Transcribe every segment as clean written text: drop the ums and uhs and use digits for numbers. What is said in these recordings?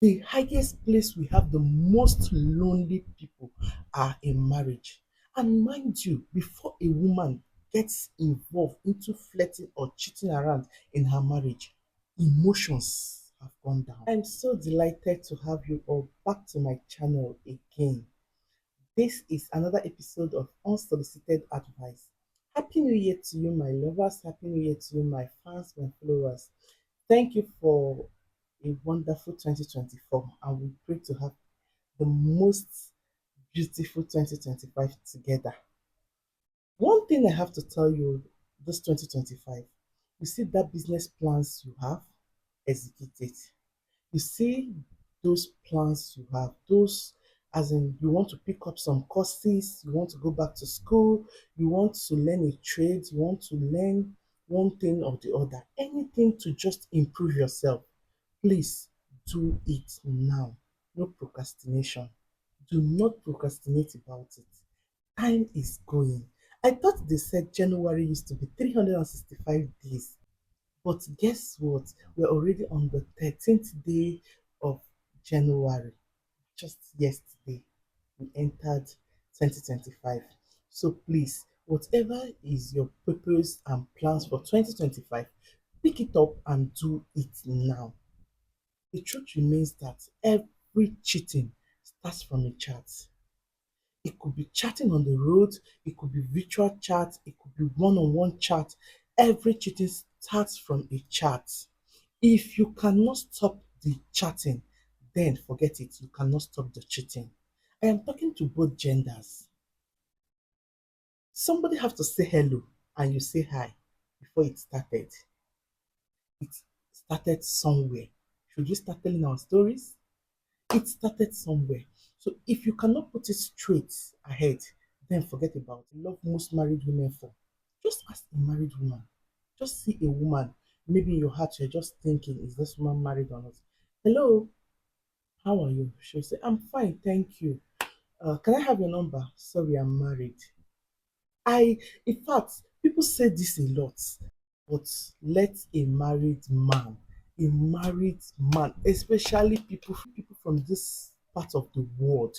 The highest place we have the most lonely people are in marriage. And mind you, before a woman gets involved into flirting or cheating around in her marriage, emotions have gone down. I'm so delighted to have you all back to my channel again. This is another episode of Unsolicited Advice. Happy New Year to you, my lovers. Happy New Year to you, my fans, my followers. Thank you for a wonderful 2024, and we pray to have the most beautiful 2025 together. One thing I have to tell you this 2025, you see that business plans you have, execute it. You see those plans you have, those as in you want to pick up some courses, you want to go back to school, you want to learn a trade, you want to learn one thing or the other, anything to just improve yourself. Please do it now. No procrastination. Do not procrastinate about it. Time is going. I thought they said January used to be 365 days. But guess what? We're already on the 13th day of January. Just yesterday, we entered 2025. So please, whatever is your purpose and plans for 2025, pick it up and do it now. The truth remains that every cheating starts from a chat. It could be chatting on the road, it could be virtual chat, it could be one-on-one chat. Every cheating starts from a chat. If you cannot stop the chatting, then forget it. You cannot stop the cheating. I am talking to both genders. Somebody have to say hello and you say hi before it started. It started somewhere. Should we start telling our stories? It started somewhere. So if you cannot put it straight ahead, then forget about it. Love most married women for. Just ask a married woman. Just see a woman. Maybe in your heart you're just thinking, is this woman married or not? Hello, how are you? She'll say, I'm fine, thank you. Can I have your number? Sorry, I'm married. In fact, people say this a lot, but let a married man, especially people from this part of the world,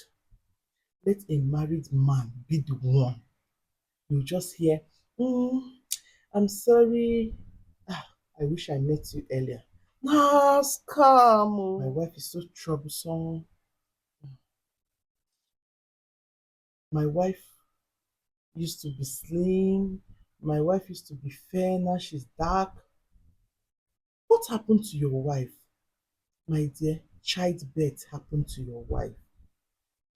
let a married man be the one. You just hear, mm, I'm sorry. Ah, I wish I met you earlier. Nah, scam. Oh. My wife is so troublesome. My wife used to be slim. My wife used to be fair. Now she's dark. What happened to your wife? My dear, childbirth happened to your wife.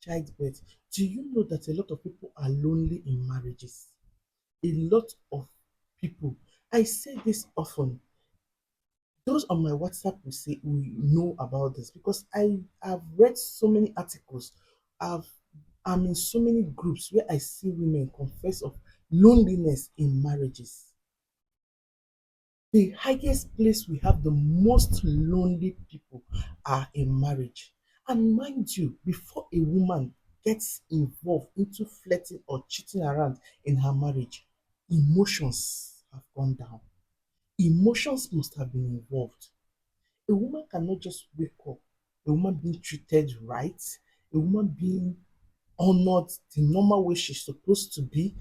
Childbirth. Do you know that a lot of people are lonely in marriages? A lot of people. I say this often. Those on my WhatsApp will say we know about this because I have read so many articles. I've I'm in so many groups where I see women confess of loneliness in marriages. The highest place we have the most lonely people are in marriage. And mind you, before a woman gets involved into flirting or cheating around in her marriage, emotions have gone down. Emotions must have been involved. A woman cannot just wake up, a woman being treated right, a woman being honored the normal way she's supposed to be,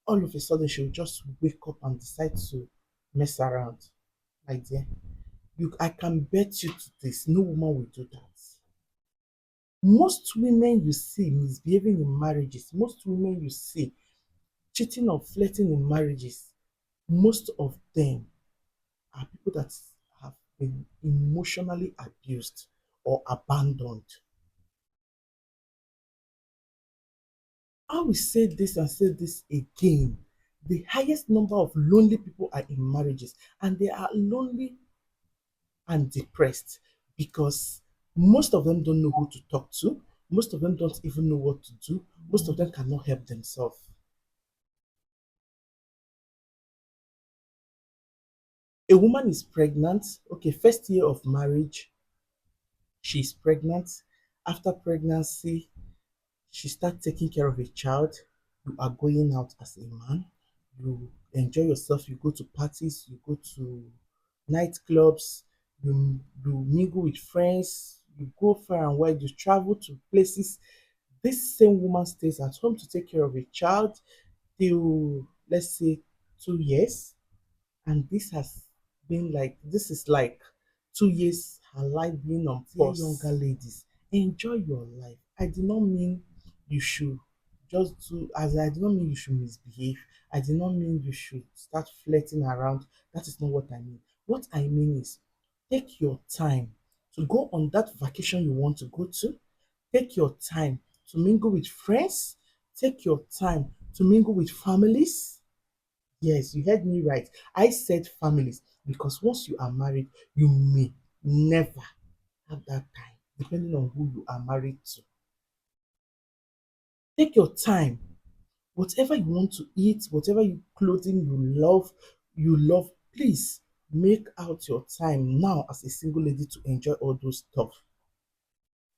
all of a sudden she'll just wake up and decide to mess around. My dear, I can bet you to this, no woman will do that. Most women you see misbehaving in marriages, most women you see cheating or flirting in marriages, most of them are people that have been emotionally abused or abandoned. I will say this and say this again. The highest number of lonely people are in marriages, and they are lonely and depressed because most of them don't know who to talk to. Most of them don't even know what to do. Most of them cannot help themselves. A woman is pregnant, okay, first year of marriage, she's pregnant. After pregnancy, she starts taking care of a child. You are going out as a man. You enjoy yourself. You go to parties. You go to nightclubs. You mingle with friends. you go far and wide, you travel to places. This same woman stays at home to take care of a child till, let's say, 2 years. And this is like 2 years her life being on pause. Dear younger ladies, enjoy your life. I do not mean you should just do as I do not mean you should misbehave. I do not mean you should start flirting around. That is not what I mean. What I mean is take your time to go on that vacation you want to go to. Take your time to mingle with friends. Take your time to mingle with families. Yes, you heard me right. I said families because once you are married, you may never have that time, depending on who you are married to. Take your time. Whatever you want to eat, whatever clothing you love, please make out your time now as a single lady to enjoy all those stuff.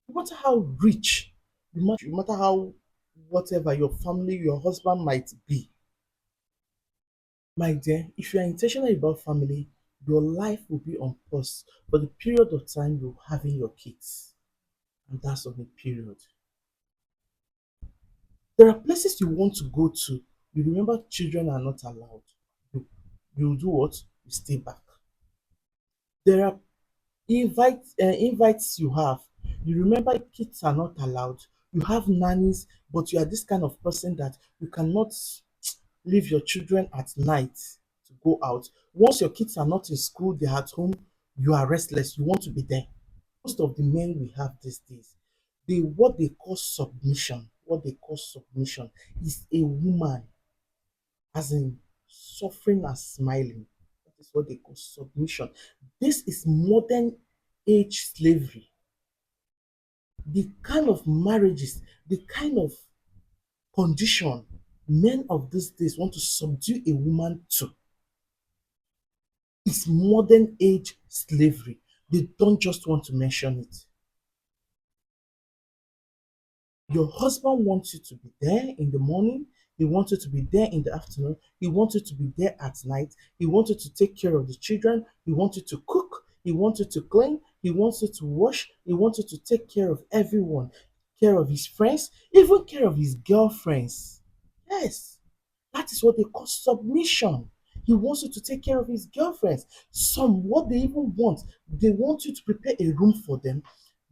No matter how rich, no matter how whatever your family, your husband might be, my dear, if you are intentional about family, your life will be on pause for the period of time you're having your kids. And that's on a period. There are places you want to go to. You remember children are not allowed. You, you do what? You stay back. There are invites you have. You remember kids are not allowed. You have nannies, but you are this kind of person that you cannot leave your children at night to go out. Once your kids are not in school, they're at home, you are restless, you want to be there. Most of the men we have these days, what they call submission is a woman, as in suffering and smiling. That is what they call submission. This is modern age slavery. The kind of marriages, the kind of condition men of these days want to subdue a woman to is modern age slavery. They don't just want to mention it. Your husband wants you to be there in the morning. He wants you to be there in the afternoon. He wants you to be there at night. He wants you to take care of the children. He wants you to cook. He wants you to clean. He wants you to wash. He wants you to take care of everyone, care of his friends, even care of his girlfriends. Yes, that is what they call submission. He wants you to take care of his girlfriends. Some, what they even want, they want you to prepare a room for them,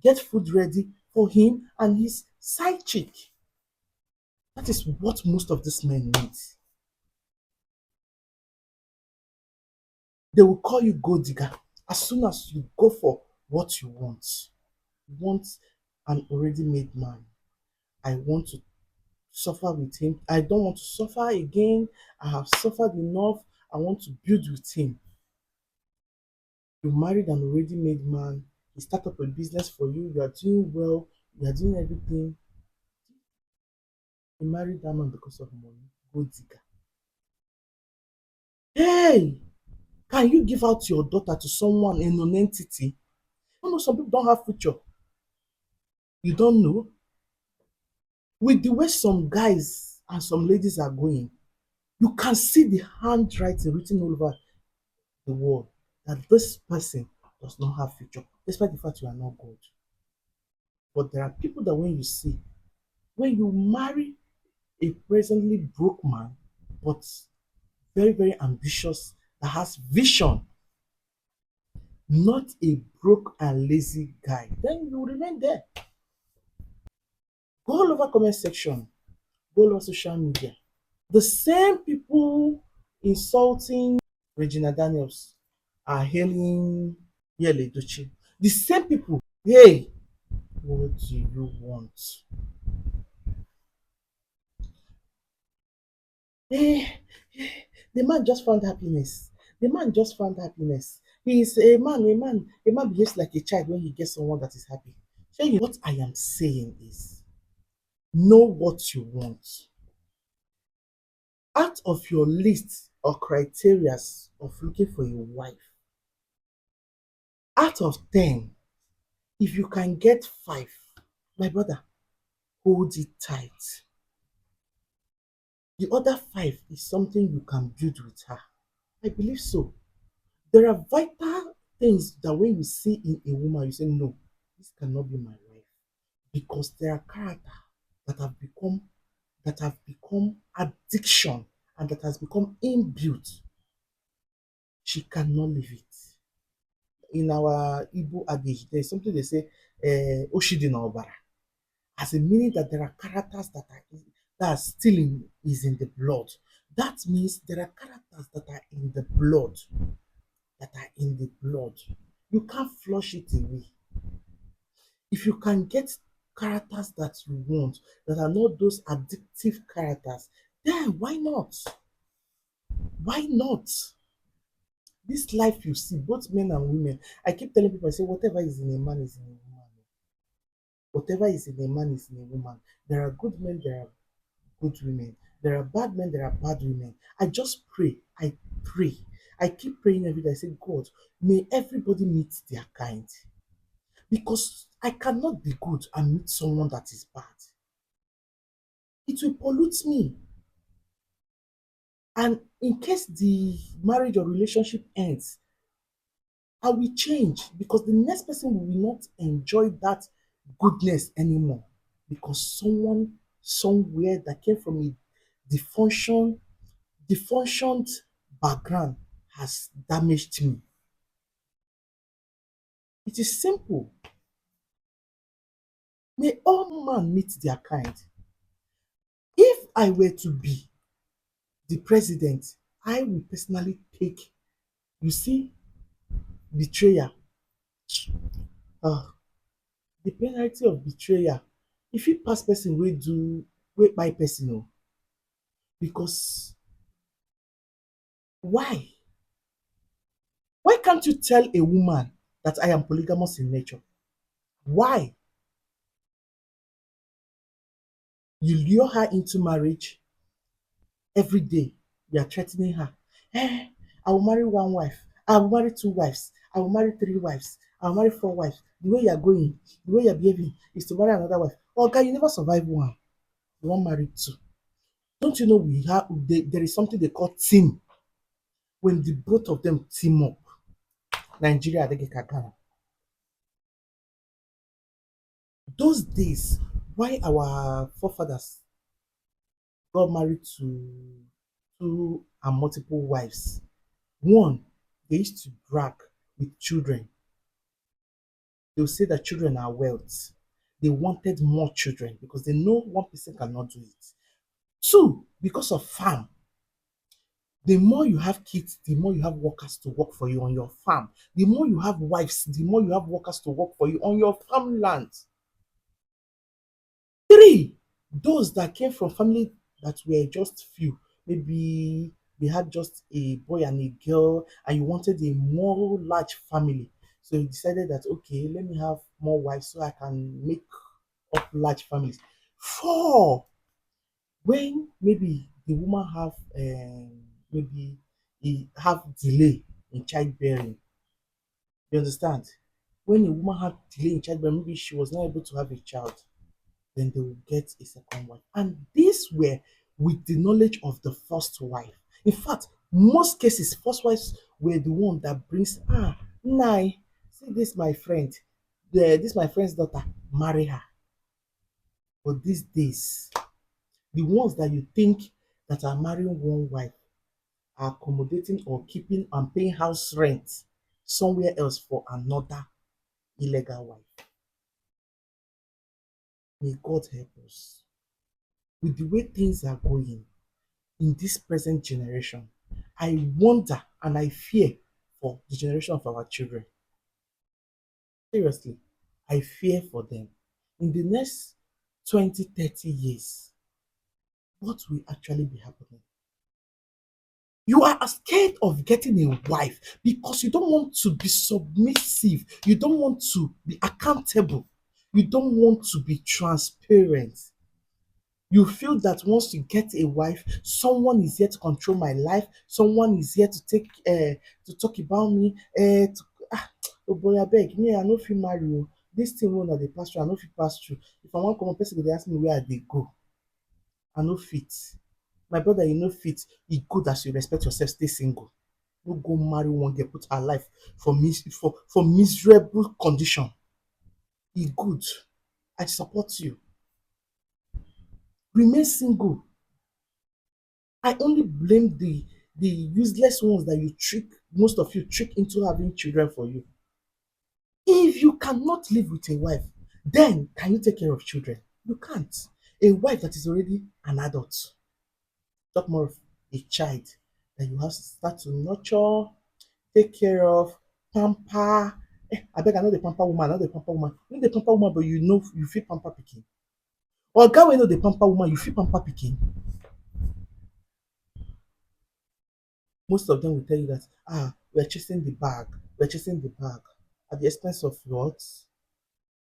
get food ready for him and his side chick. That is what most of these men need. They will call you gold digger as soon as you go for what you want. You want an already made man. I want to suffer with him. I don't want to suffer again. I have suffered enough. I want to build with him. You married an already made man. He start up a business for you. You are doing well. You are doing everything. You married that man because of money. Gold digger. Hey, can you give out your daughter to someone, a non-entity? You know, some people don't have future. You don't know. With the way some guys and some ladies are going, you can see the handwriting written all over the wall that this person does not have future, despite the fact you are not good. But there are people that when you marry a presently broke man, but very, very ambitious, that has vision, not a broke and lazy guy, then you remain there. Go all over comment section, go all over social media. The same people insulting Regina Daniels are hailing Yele Edochie. The same people, hey, what do you want? Eh, the man just found happiness. The man just found happiness. He is a man behaves like a child when he gets someone that is happy. So what I am saying is know what you want. Out of your list or criteria of looking for a wife, out of 10, if you can get 5, my brother, hold it tight. The other 5 is something you can build with her. I believe so. There are vital things that when you see in a woman, you say, no, this cannot be my wife because there are characters that have become addiction and that has become inbuilt. She cannot leave it. In our Igbo adage, there's something they say, Oshidi na Obara, as a meaning that there are characters that are still is in the blood. That means there are characters that are in the blood, that are in the blood. You can't flush it away. If you can get characters that you want, that are not those addictive characters, then why not? Why not? This life you see, both men and women, I keep telling people, I say, whatever is in a man is in a woman. Whatever is in a man is in a woman. There are good men, there are good women. There are bad men, there are bad women. I just pray. I pray. I keep praying every day. I say, God, may everybody meet their kind. Because I cannot be good and meet someone that is bad. It will pollute me. And in case the marriage or relationship ends, I will change because the next person will not enjoy that goodness anymore. Because someone somewhere that came from a dysfunction, defunctioned background has damaged me. It is simple. May all men meet their kind. If I were to be the president, I will personally take, you see, betrayal. Ah, the penalty of betrayal. If you pass person wey kpai person o, because why? Why can't you tell a woman that I am polygamous in nature? Why? You lure her into marriage every day. You are threatening her. Eh, I will marry one wife. I will marry two wives. I will marry three wives. I will marry four wives. The way you are going, the way you are behaving is to marry another wife. Oh, guy, you never survive one. You wan marry two. Don't you know there is something they call team. When the both of them team up, Nigeria adege kakara. Those days, why our forefathers got married to two and multiple wives. One, they used to brag with children. They will say that children are wealth. They wanted more children because they know one person cannot do it. Two, because of farm. The more you have kids, the more you have workers to work for you on your farm. The more you have wives, the more you have workers to work for you on your farmland. Three, those that came from family that were just few. Maybe they had just a boy and a girl, and you wanted a more large family. So you decided that, okay, let me have more wives so I can make up large families. Four, when maybe the woman have maybe he have delay in childbearing. You understand? When a woman have delay in childbearing, maybe she was not able to have a child, then they will get a second wife. And these were with the knowledge of the first wife. In fact, most cases, first wives were the one that brings, Nai, see this my friend, this my friend's daughter, marry her. But these days, the ones that you think that are marrying one wife are accommodating or keeping and paying house rent somewhere else for another illegal wife. May God help us. With the way things are going in this present generation, I wonder and I fear for the generation of our children. Seriously, I fear for them. In the next 20, 30 years, what will actually be happening? You are scared of getting a wife because you don't want to be submissive. You don't want to be accountable. You don't want to be transparent. You feel that once you get a wife, someone is here to control my life. Someone is here to talk about me. Oh boy, abeg, me I no fit marry o. This thing wey una dey pass through, I no fit pass through. If I wan comot, person go dey ask me where I dey go. I no fit. My brother, you no fit. E good as you respect yourself, stay single. No go marry one girl, put her life for miserable condition. e good. I support you. Remain single. I only blame the useless ones that you trick, most of you trick into having children for you. If you cannot live with a wife, then can you take care of children? You can't. A wife that is already an adult, talk more of a child that you have to start to nurture, take care of, pamper. Abeg, I no dey pamper woman, I no dey pamper woman. You no dey pamper woman, but you know you fit pamper pikin. Oga wey no dey pamper woman, you fit pamper pikin. Most of them will tell you that we are chasing the bag, we are chasing the bag at the expense of what?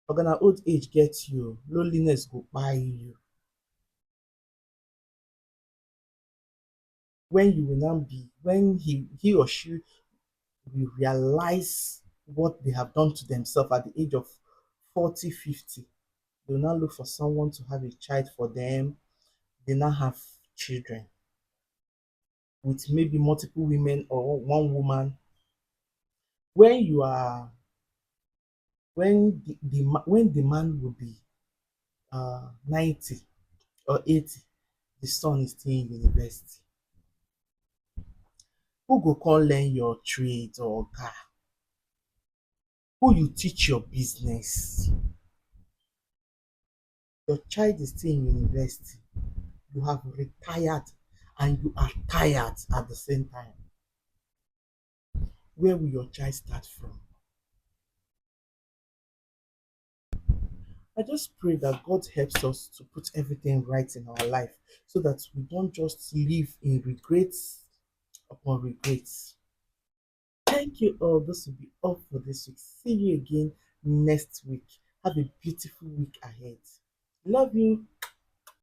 Oga na old age get you, loneliness go kpai you. When you will now be, when he or she will realize what they have done to themselves at the age of 40, 50, they will now look for someone to have a child for them. They now have children with maybe multiple women or one woman. When you are, when the man will be 90 or 80, the son is still in university. Who go come learn your trade or oga? Who you teach your business? Your child is still in university. You have retired and you are tired at the same time. Where will your child start from? I just pray that God helps us to put everything right in our life so that we don't just live in regrets upon regrets. Thank you all. This will be all for this week. See you again next week. Have a beautiful week ahead. Love you.